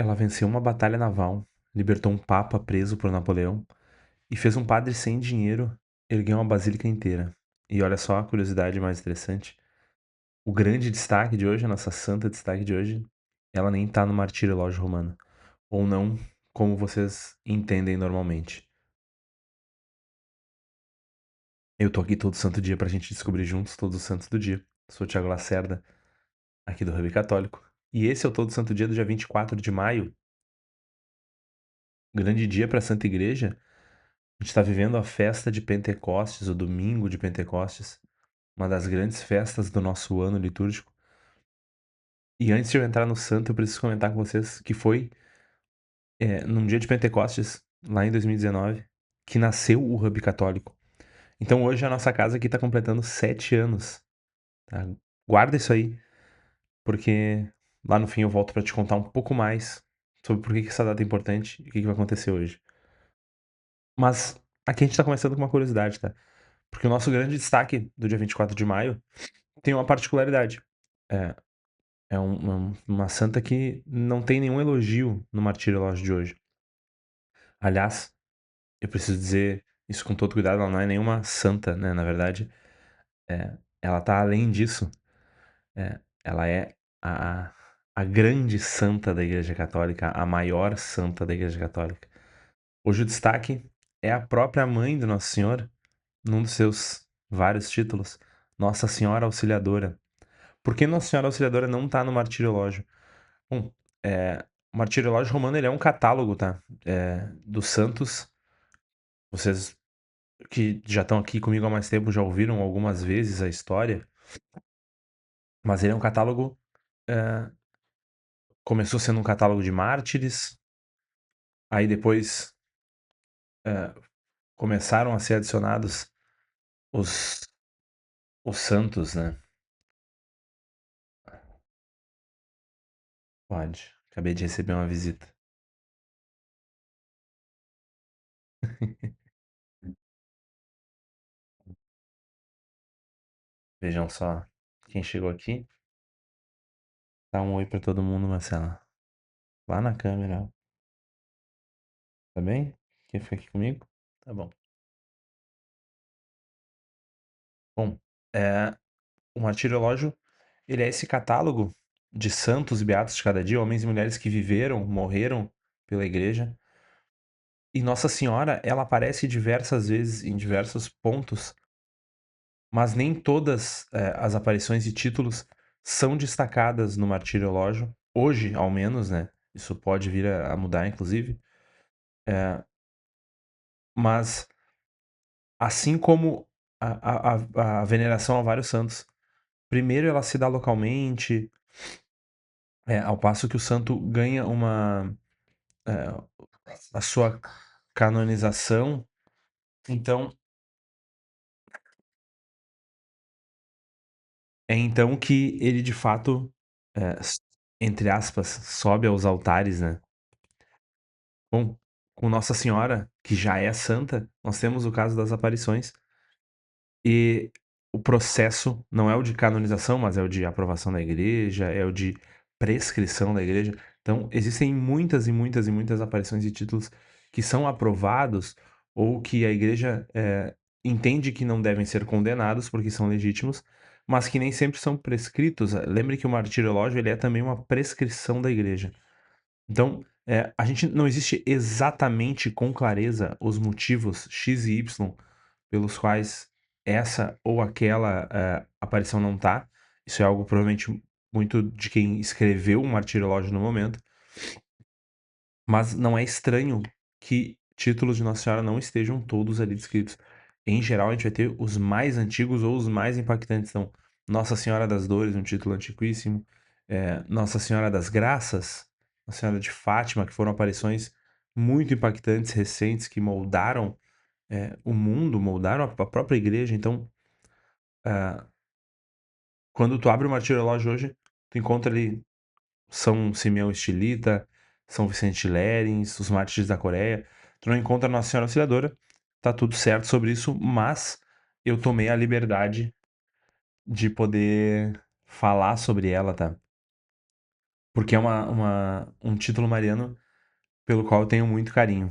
Ela venceu uma batalha naval, libertou um papa preso por Napoleão e fez um padre sem dinheiro erguer uma basílica inteira. E olha só a curiosidade mais interessante. O grande destaque de hoje, a nossa santa destaque de hoje, ela nem tá no martirológio romano. Ou não, como vocês entendem normalmente. Eu tô aqui todo santo dia pra gente descobrir juntos todos os santos do dia. Sou o Thiago Lacerda, aqui do Hub Católico. E esse é o Todo Santo Dia do dia 24 de maio, grande dia pra Santa Igreja. A gente está vivendo a festa de Pentecostes, o domingo de Pentecostes, uma das grandes festas do nosso ano litúrgico. E antes de eu entrar no santo, eu preciso comentar com vocês que foi num dia de Pentecostes, lá em 2019, que nasceu o Hub Católico. Então hoje a nossa casa aqui está completando 7 anos. Tá? Guarda isso aí, porque lá no fim eu volto para te contar um pouco mais sobre por que essa data é importante e o que vai acontecer hoje. Mas aqui a gente está começando com uma curiosidade, tá? Porque o nosso grande destaque do dia 24 de maio tem uma particularidade. É, uma santa que não tem nenhum elogio no martirológio de hoje. Aliás, eu preciso dizer isso com todo cuidado, ela não é nenhuma santa, né? Na verdade, ela tá além disso. Ela é a, a grande santa da Igreja Católica, a maior santa da Igreja Católica. Hoje o destaque é a própria mãe do Nosso Senhor, num dos seus vários títulos, Nossa Senhora Auxiliadora. Por que Nossa Senhora Auxiliadora não tá no martirológio? Bom, o Martirológio Romano ele é um catálogo, tá? Dos santos. Vocês que já estão aqui comigo há mais tempo já ouviram algumas vezes a história, mas ele é um catálogo. é, Começou sendo um catálogo de mártires, aí depois é, começaram a ser adicionados os, os santos, né? Pode. Acabei de receber uma visita. Vejam só quem chegou aqui. Dá um oi pra todo mundo, Marcela. Lá na câmera, ó. Tá bem? Quem fica aqui comigo? Tá bom. Bom, é, o martirológio, ele é esse catálogo de santos e beatos de cada dia, homens e mulheres que viveram, morreram pela igreja. E Nossa Senhora, ela aparece diversas vezes em diversos pontos, mas nem todas as aparições e títulos são destacadas no martirológio, hoje ao menos, né? Isso pode vir a mudar, inclusive. É, mas, assim como a veneração a vários santos, primeiro ela se dá localmente, ao passo que o santo ganha eh, a sua canonização. Então, é então que ele de fato, entre aspas, sobe aos altares, né? Bom, com Nossa Senhora, que já é santa, nós temos o caso das aparições. E o processo não é o de canonização, mas é o de aprovação da igreja, é o de prescrição da igreja. Então, existem muitas e muitas e muitas aparições e títulos que são aprovados ou que a igreja entende que não devem ser condenados porque são legítimos, mas que nem sempre são prescritos. Lembre que o martirológio ele é também uma prescrição da igreja. Então, a gente não existe exatamente com clareza os motivos X e Y pelos quais essa ou aquela aparição não tá. Isso é algo provavelmente muito de quem escreveu o Martirológio no momento. Mas não é estranho que títulos de Nossa Senhora não estejam todos ali descritos. Em geral, a gente vai ter os mais antigos ou os mais impactantes. Então, Nossa Senhora das Dores, um título antiquíssimo. Nossa Senhora das Graças, Nossa Senhora de Fátima, que foram aparições muito impactantes, recentes, que moldaram o mundo, moldaram a própria igreja. Então, ah, quando tu abre o Martirológio hoje, tu encontra ali São Simeão Estilita, São Vicente Lérins, os mártires da Coreia. Tu não encontra Nossa Senhora Auxiliadora. Tá tudo certo sobre isso, mas eu tomei a liberdade de poder falar sobre ela, tá? porque é um título mariano pelo qual eu tenho muito carinho.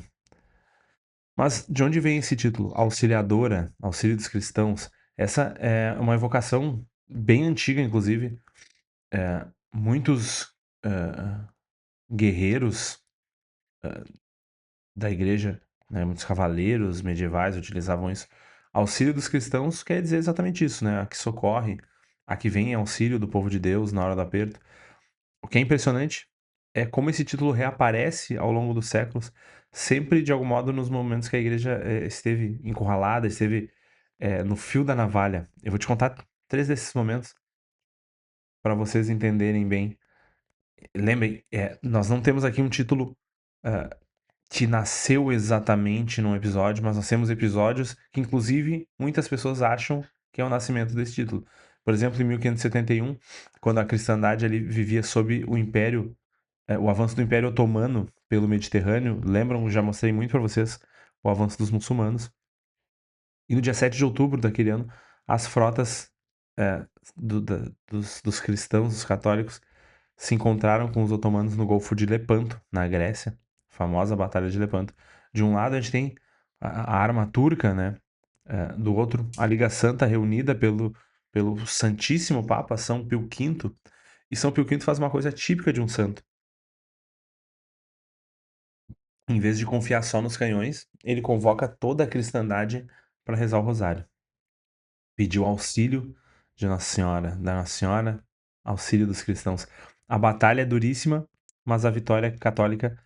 Mas de onde vem esse título? Auxiliadora, Auxílio dos Cristãos. Essa é uma evocação bem antiga, inclusive. Muitos guerreiros da igreja, né, muitos cavaleiros medievais utilizavam isso. Auxílio dos cristãos quer dizer exatamente isso, né? A que socorre, a que vem em auxílio do povo de Deus na hora do aperto. O que é impressionante é como esse título reaparece ao longo dos séculos, sempre de algum modo nos momentos que a igreja esteve encurralada, esteve no fio da navalha. Eu vou te contar 3 desses momentos para vocês entenderem bem. Lembrem, nós não temos aqui um título ah, que nasceu exatamente num episódio, mas nós temos episódios que, inclusive, muitas pessoas acham que é o nascimento desse título. Por exemplo, em 1571, quando a cristandade ali vivia sob o Império, o avanço do Império Otomano pelo Mediterrâneo, lembram? Já mostrei muito para vocês o avanço dos muçulmanos. E no dia 7 de outubro daquele ano, as frotas é, dos cristãos, dos católicos, se encontraram com os otomanos no Golfo de Lepanto, na Grécia, famosa Batalha de Lepanto. De um lado a gente tem a arma turca, né? Do outro, a Liga Santa reunida pelo Santíssimo Papa São Pio V. E São Pio V faz uma coisa típica de um santo. Em vez de confiar só nos canhões, ele convoca toda a cristandade para rezar o rosário. Pediu auxílio de Nossa Senhora, da Nossa Senhora, auxílio dos cristãos. A batalha é duríssima, mas a vitória católica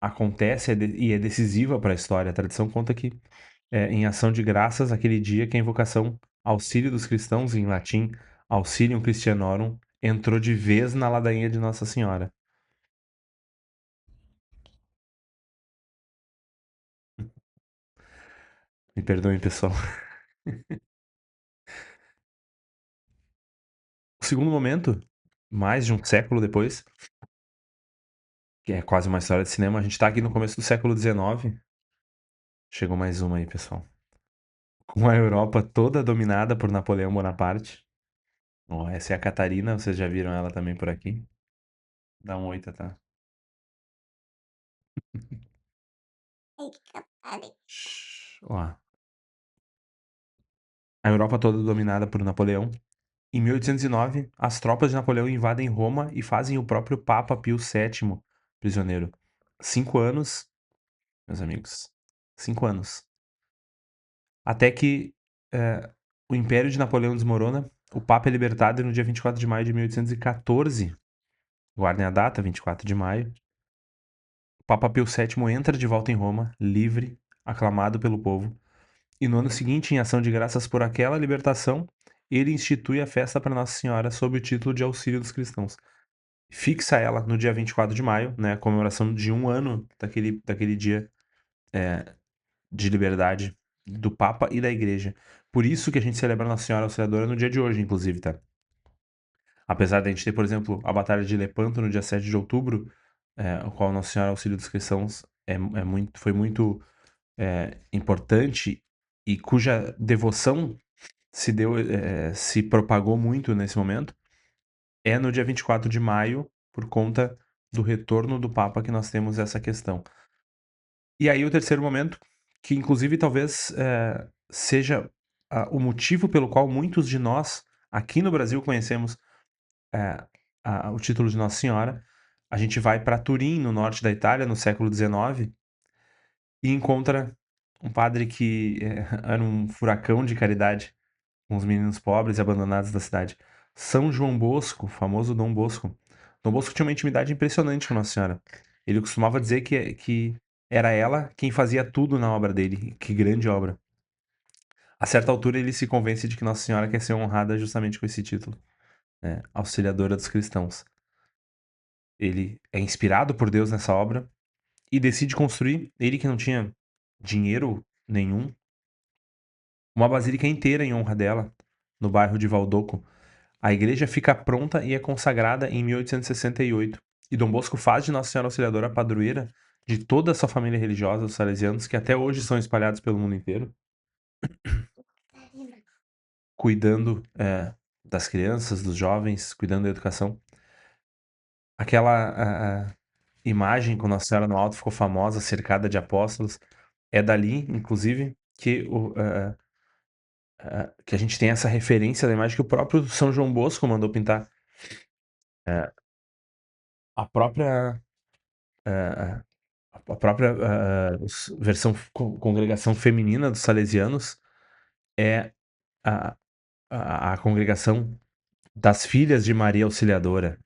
acontece e é decisiva para a história. A tradição conta que, em ação de graças, aquele dia que a invocação Auxílio dos Cristãos, em latim Auxilium Christianorum, entrou de vez na ladainha de Nossa Senhora. Me perdoem, pessoal. O segundo momento, mais de um século depois, que é quase uma história de cinema, a gente está aqui no começo do século XIX. Chegou mais uma aí, pessoal. Com a Europa toda dominada por Napoleão Bonaparte. Ó, essa é a Catarina, vocês já viram ela também por aqui. Dá um oi, tá? Ó, a Europa toda dominada por Napoleão. Em 1809, as tropas de Napoleão invadem Roma e fazem o próprio Papa Pio VII prisioneiro. 5 anos, meus amigos. 5 anos. Até que o Império de Napoleão desmorona, o Papa é libertado e no dia 24 de maio de 1814, guardem a data, 24 de maio, o Papa Pio VII entra de volta em Roma, livre, aclamado pelo povo. E no ano seguinte, em ação de graças por aquela libertação, ele institui a festa para Nossa Senhora sob o título de Auxílio dos Cristãos. Fixa ela no dia 24 de maio, né, a comemoração de um ano daquele dia de liberdade do Papa e da Igreja. Por isso que a gente celebra Nossa Senhora Auxiliadora no dia de hoje, inclusive, tá? Apesar de a gente ter, por exemplo, a Batalha de Lepanto no dia 7 de outubro, o qual Nossa Senhora Auxílio dos Cristãos foi muito importante e cuja devoção se propagou muito nesse momento, é no dia 24 de maio, por conta do retorno do Papa que nós temos essa questão. E aí o terceiro momento, que inclusive talvez seja o motivo pelo qual muitos de nós, aqui no Brasil, conhecemos o título de Nossa Senhora. A gente vai para Turim, no norte da Itália, no século XIX, e encontra um padre que era um furacão de caridade com os meninos pobres e abandonados da cidade. São João Bosco, o famoso Dom Bosco. Dom Bosco tinha uma intimidade impressionante com Nossa Senhora. Ele costumava dizer que era ela quem fazia tudo na obra dele. Que grande obra. A certa altura ele se convence de que Nossa Senhora quer ser honrada justamente com esse título, né? Auxiliadora dos cristãos. Ele é inspirado por Deus nessa obra e decide construir, ele que não tinha dinheiro nenhum, uma basílica inteira em honra dela, no bairro de Valdoco. A igreja fica pronta e é consagrada em 1868. E Dom Bosco faz de Nossa Senhora Auxiliadora a padroeira de toda a sua família religiosa, os salesianos, que até hoje são espalhados pelo mundo inteiro, cuidando das crianças, dos jovens, cuidando da educação. Aquela imagem com Nossa Senhora no alto ficou famosa, cercada de apóstolos. É dali, inclusive, que a gente tem essa referência da imagem que o próprio São João Bosco mandou pintar. A própria, eh, a própria versão congregação feminina dos salesianos é a, a congregação das filhas de Maria Auxiliadora.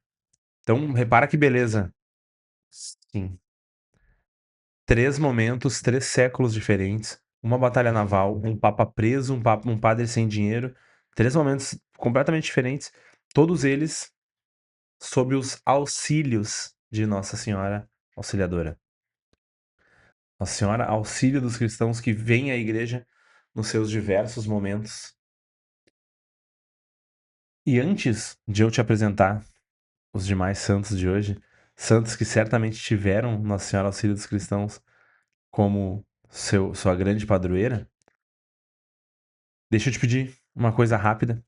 Então, repara que beleza. Sim. 3 momentos, 3 séculos diferentes, uma batalha naval, um papa preso, um padre sem dinheiro, 3 momentos completamente diferentes, todos eles sob os auxílios de Nossa Senhora Auxiliadora. Nossa Senhora auxílio dos cristãos que vêm à igreja nos seus diversos momentos. E antes de eu te apresentar os demais santos de hoje, santos que certamente tiveram Nossa Senhora auxílio dos cristãos como sua grande padroeira, deixa eu te pedir uma coisa rápida.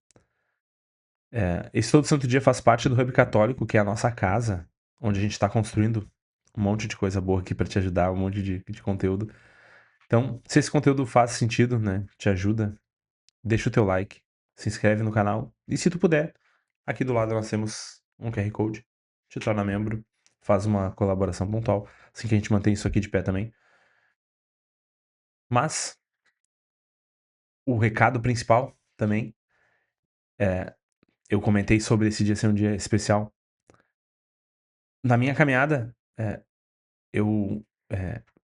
Esse Todo Santo Dia faz parte do Hub Católico, que é a nossa casa, onde a gente está construindo um monte de coisa boa aqui para te ajudar, um monte de conteúdo. Então, se esse conteúdo faz sentido, né, te ajuda, deixa o teu like, se inscreve no canal e se tu puder, aqui do lado nós temos um QR Code, te torna membro, faz uma colaboração pontual, assim que a gente mantém isso aqui de pé também. Mas o recado principal também eu comentei sobre esse dia ser um dia especial. Na minha caminhada, eu,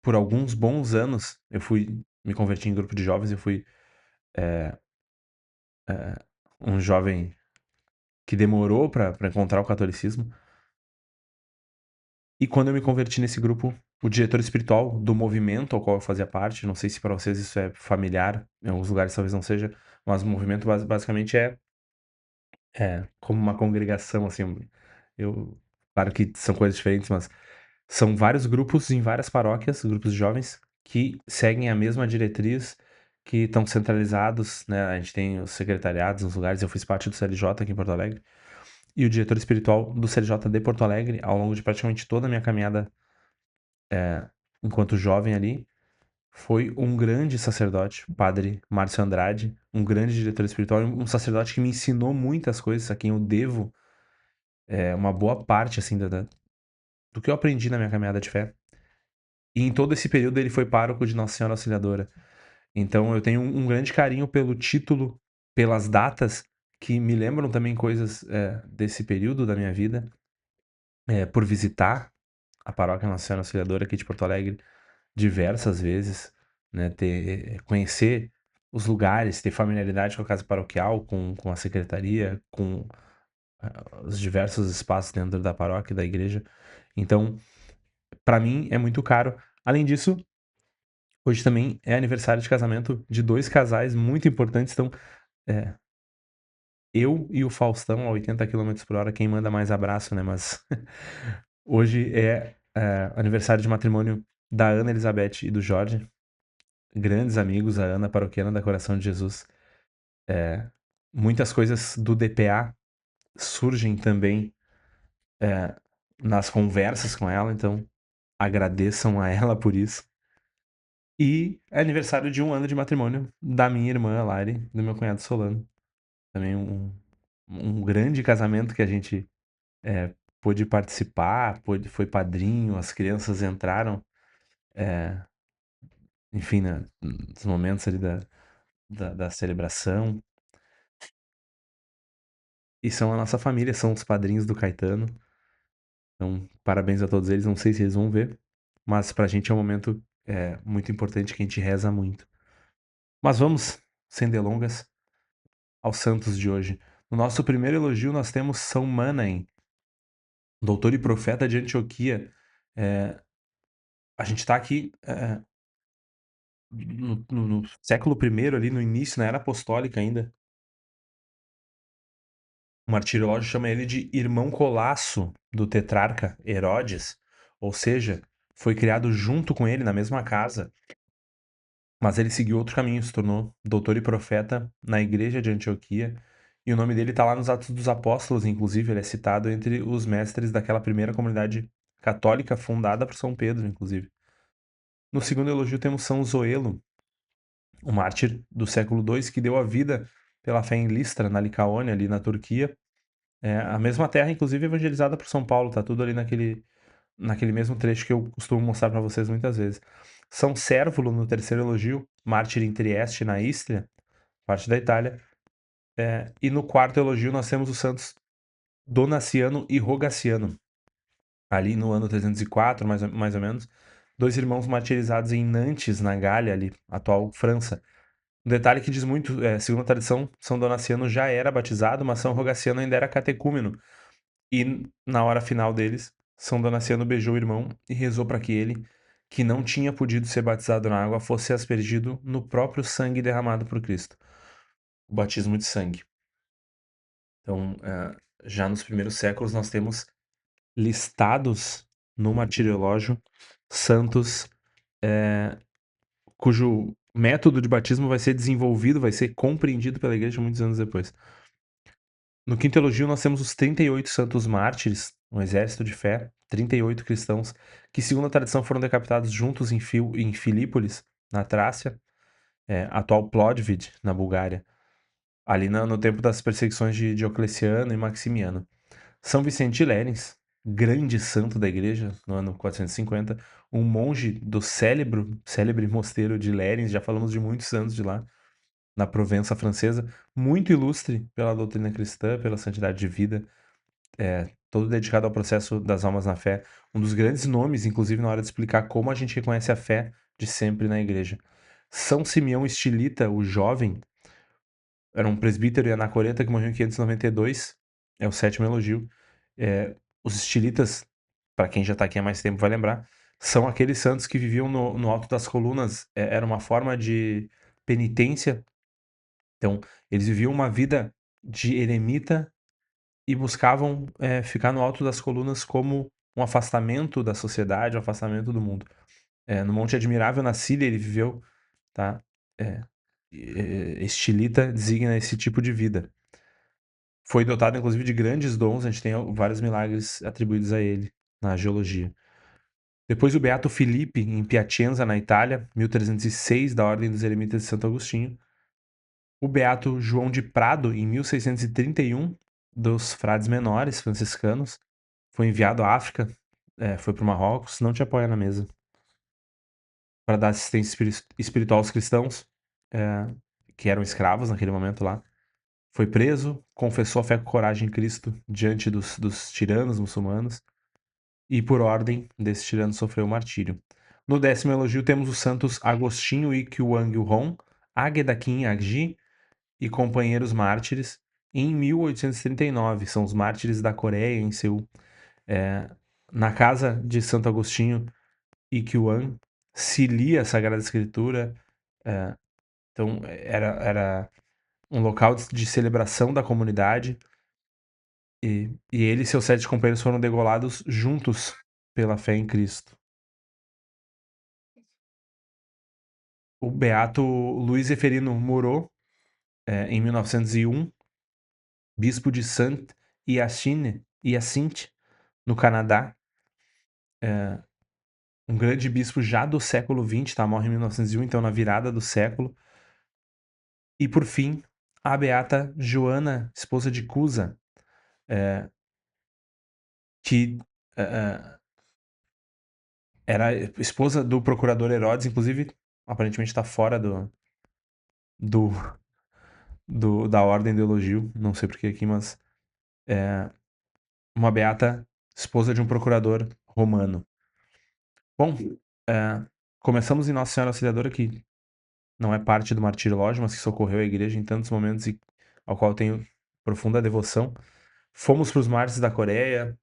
por alguns bons anos, eu fui me converti em grupo de jovens, eu fui um jovem que demorou para encontrar o catolicismo. E quando eu me converti nesse grupo, o diretor espiritual do movimento ao qual eu fazia parte, não sei se para vocês isso é familiar, em alguns lugares talvez não seja, mas o movimento basicamente é como uma congregação, assim, eu, claro que são coisas diferentes, mas são vários grupos em várias paróquias, grupos de jovens, que seguem a mesma diretriz, que estão centralizados, né? A gente tem os secretariados nos lugares, eu fiz parte do CLJ aqui em Porto Alegre, e o diretor espiritual do CLJ de Porto Alegre, ao longo de praticamente toda a minha caminhada enquanto jovem ali, foi um grande sacerdote, o padre Márcio Andrade, um grande diretor espiritual, um sacerdote que me ensinou muitas coisas, a quem eu devo uma boa parte, assim, do que eu aprendi na minha caminhada de fé. E em todo esse período ele foi pároco de Nossa Senhora Auxiliadora. Então eu tenho um grande carinho pelo título, pelas datas, que me lembram também coisas desse período da minha vida, por visitar a paróquia Nossa Senhora Auxiliadora aqui de Porto Alegre diversas vezes, né, conhecer os lugares, ter familiaridade com a casa paroquial, com a secretaria, com os diversos espaços dentro da paróquia, da igreja. Então, para mim é muito caro. Além disso, hoje também é aniversário de casamento de 2 casais muito importantes, então, eh, eu e o Faustão a 80 km/h, quem manda mais abraço, né, mas hoje é, aniversário de matrimônio da Ana Elizabeth e do Jorge, grandes amigos, a Ana paroquiana da Coração de Jesus. Muitas coisas do DPA surgem também, eh, nas conversas com ela, então agradeçam a ela por isso. E é aniversário de 1 ano de matrimônio da minha irmã Lari, do meu cunhado Solano. Também um grande casamento que a gente pôde participar, foi padrinho, as crianças entraram, enfim, né, nos momentos ali da celebração. E são a nossa família, são os padrinhos do Caetano. Então, parabéns a todos eles. Não sei se eles vão ver, mas pra gente é um momento muito importante que a gente reza muito. Mas vamos, sem delongas, aos santos de hoje. No nosso primeiro elogio, nós temos São Manahem, doutor e profeta de Antioquia. A gente está aqui no século I, ali no início, na era apostólica ainda. O martirológio chama ele de irmão colasso do tetrarca Herodes, ou seja, foi criado junto com ele na mesma casa, mas ele seguiu outro caminho, se tornou doutor e profeta na igreja de Antioquia E o nome dele tá lá nos Atos dos Apóstolos, inclusive, ele é citado entre os mestres daquela primeira comunidade católica fundada por São Pedro, inclusive. No segundo elogio temos São Zoelo, um mártir do século II que deu a vida pela fé em Listra, na Licaônia, ali na Turquia. É a mesma terra, inclusive, evangelizada por São Paulo, tá tudo ali naquele mesmo trecho que eu costumo mostrar para vocês muitas vezes. São Cérvulo, no terceiro elogio, mártir em Trieste, na Istria, parte da Itália. E no quarto elogio nós temos os santos Donaciano e Rogaciano, ali no ano 304, mais ou menos, dois irmãos martirizados em Nantes, na Gália, ali, atual França. Um detalhe que diz muito, segundo a tradição, São Donaciano já era batizado, mas São Rogaciano ainda era catecúmeno. E na hora final deles, São Donaciano beijou o irmão e rezou para que ele, que não tinha podido ser batizado na água, fosse aspergido no próprio sangue derramado por Cristo. O batismo de sangue. Então, já nos primeiros séculos, nós temos listados no martiriológio santos cujo método de batismo vai ser desenvolvido, vai ser compreendido pela igreja muitos anos depois. No quinto elogio, nós temos os 38 santos mártires, um exército de fé, 38 cristãos, que, segundo a tradição, foram decapitados juntos em Filípolis, na Trácia, atual Plodvid, na Bulgária, ali no tempo das perseguições de Diocleciano e Maximiano. São Vicente de Lérins, grande santo da igreja, no ano 450, um monge do célebre mosteiro de Lérins, já falamos de muitos anos de lá, na Provença francesa, muito ilustre pela doutrina cristã, pela santidade de vida, todo dedicado ao processo das almas na fé, um dos grandes nomes, inclusive na hora de explicar como a gente reconhece a fé de sempre na igreja. São Simeão Estilita, o jovem, era um presbítero e anacoreta que morreu em 592, é o sétimo elogio. Os estilitas, para quem já está aqui há mais tempo vai lembrar, são aqueles santos que viviam no alto das colunas, era uma forma de penitência. Então, eles viviam uma vida de eremita e buscavam ficar no alto das colunas como um afastamento da sociedade, um afastamento do mundo. No Monte Admirável, na Síria, ele viveu, tá? É, Estilita designa esse tipo de vida. Foi dotado, inclusive, de grandes dons, a gente tem vários milagres atribuídos a ele na geologia. Depois o Beato Filipe, em Piacenza, na Itália, 1306, da Ordem dos Eremitas de Santo Agostinho. O Beato João de Prado, em 1631, dos Frades Menores franciscanos. Foi enviado à África, foi para o Marrocos, não te apoia na mesa, para dar assistência espiritual aos cristãos, que eram escravos naquele momento lá. Foi preso, confessou a fé com coragem em Cristo diante dos tiranos muçulmanos e, por ordem desse tirano, sofreu o martírio. No décimo elogio temos os santos Agostinho e Kyuang Hong, Águeda Kim Agji e companheiros mártires, em 1839. São os mártires da Coreia, em Seul. Na casa de Santo Agostinho e Kyuang se lia a Sagrada Escritura. Então, era um local de celebração da comunidade. E ele e seus 7 companheiros foram degolados juntos pela fé em Cristo. O beato Luiz Zeferino Moreau, em 1901, bispo de Saint-Hyacinthe, no Canadá, um grande bispo já do século XX, tá? Morre em 1901, então na virada do século. E por fim, a beata Joana, esposa de Cusa, que era esposa do procurador Herodes, inclusive aparentemente está fora do, da ordem do elogio, não sei porque aqui, mas uma beata esposa de um procurador romano. Bom, começamos em Nossa Senhora Auxiliadora, que não é parte do martirológio, mas que socorreu a igreja em tantos momentos e ao qual eu tenho profunda devoção. Fomos para os mártires da Coreia,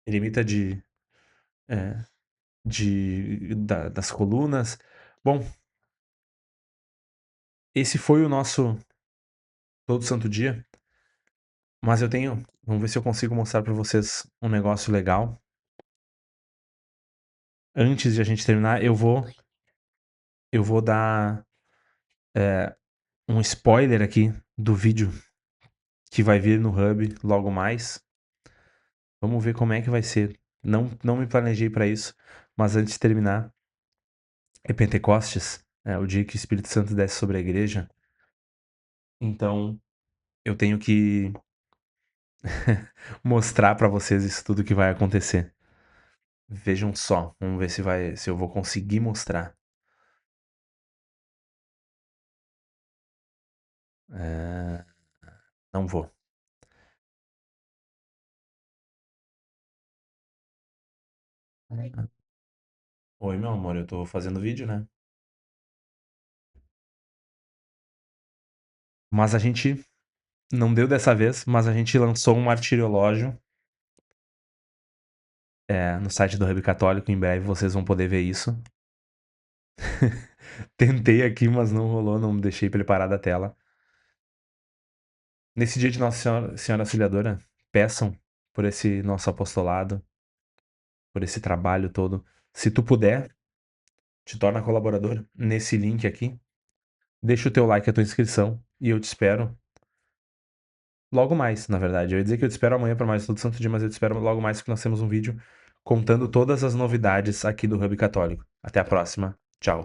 eremita das colunas. Bom, esse foi o nosso Todo Santo Dia, mas eu tenho, vamos ver se eu consigo mostrar para vocês um negócio legal. Antes de a gente terminar, eu vou dar um spoiler aqui do vídeo que vai vir no Hub logo mais. Vamos ver como é que vai ser. Não me planejei para isso, mas antes de terminar, é Pentecostes, é o dia que o Espírito Santo desce sobre a igreja. Então, eu tenho que mostrar para vocês isso tudo que vai acontecer. Vejam só, vamos ver se eu vou conseguir mostrar. É, não vou. Oi, meu amor, eu tô fazendo vídeo, né? Mas a gente não deu dessa vez, mas a gente lançou um martiriológio no site do Hub Católico. Em breve vocês vão poder ver isso. Tentei aqui, mas não rolou, não deixei preparada a tela. Nesse dia de Nossa Senhora Auxiliadora, peçam por esse nosso apostolado, por esse trabalho todo. Se tu puder, te torna colaborador nesse link aqui. Deixa o teu like, a tua inscrição e eu te espero logo mais, na verdade. Eu ia dizer que eu te espero amanhã para mais todo santo dia, mas eu te espero logo mais porque nós temos um vídeo contando todas as novidades aqui do Hub Católico. Até a próxima. Tchau.